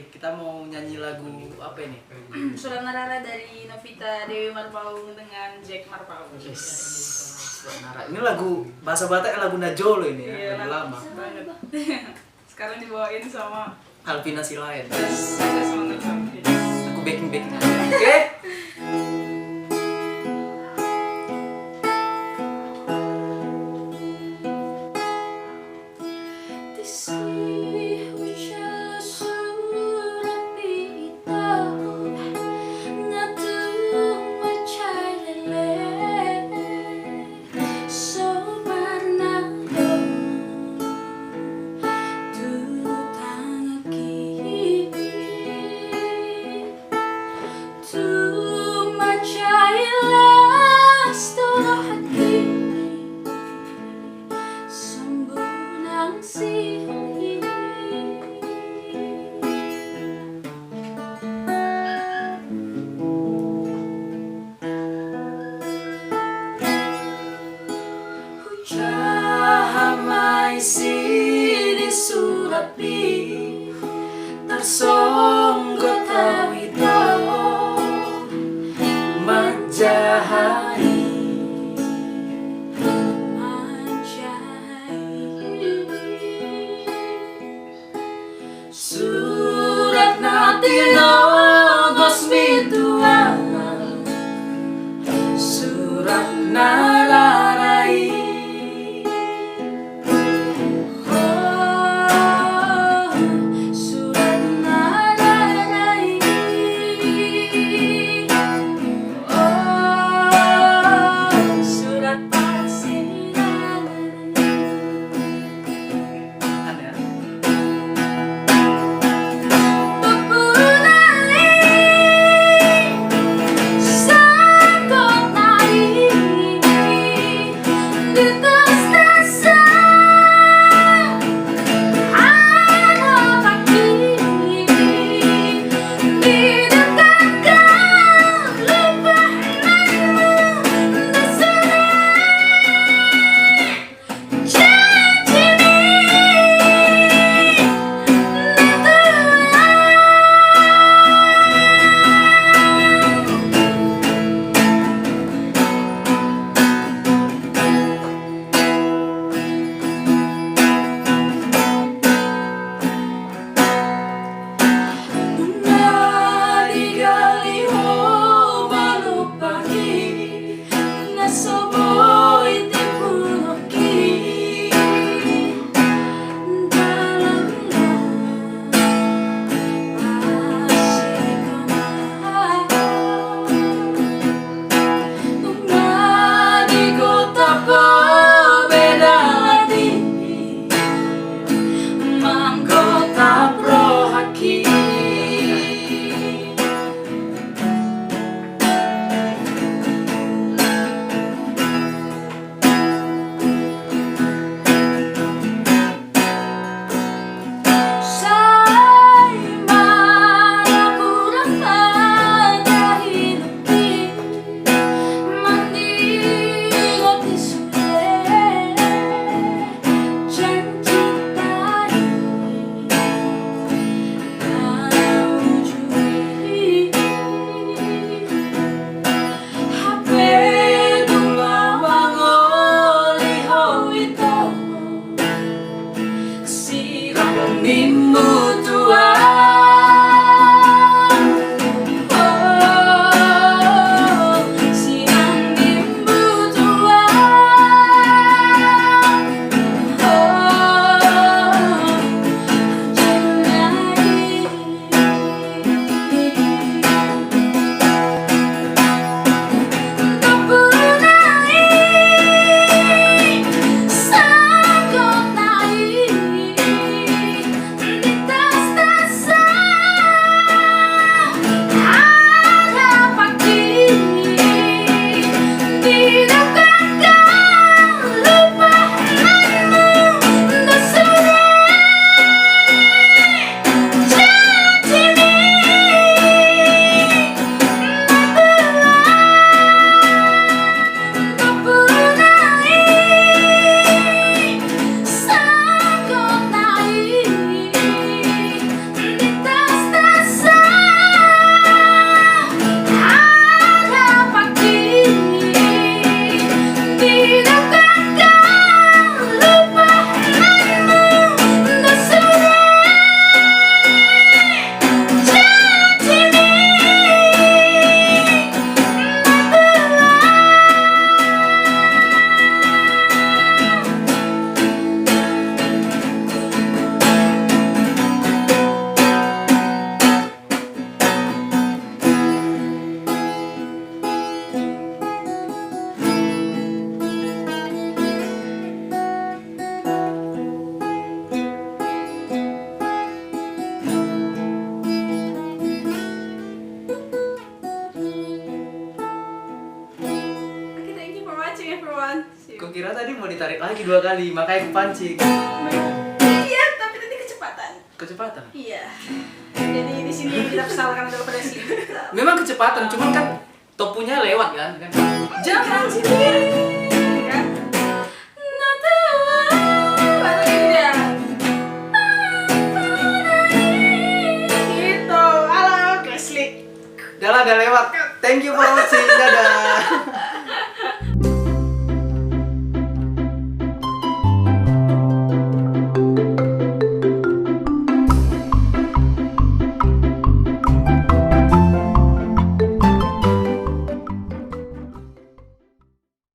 Oke, kita mau nyanyi lagu apa ini? Surat Narara dari Novita Dewi Marpaung dengan Jack Marpaung. Yes. Surat Nara. Ini lagu bahasa Batak, lagu Najolo ini ya, Iya, lagu lama. banget. Sekarang dibawain sama Alvina Silayan. saya semangat banget. Aku backing aja. Oke. Isi di surat pi tersonggo tawito manjahai surat natino gosmi tua surat nararai tadi mau ditarik lagi 2 kali, makanya kepancing. Iya, tapi tadi kecepatan. Kecepatan. Iya. Jadi di sini yang kita kesalkan adalah pada sini. Memang kecepatan, cuman kan topunya lewat kan. Jangan sendiri. Kan? Baru ini dia. Gitu. Halo, Gasly. Udah lah, udah lewat. Thank you for watching. Dadah.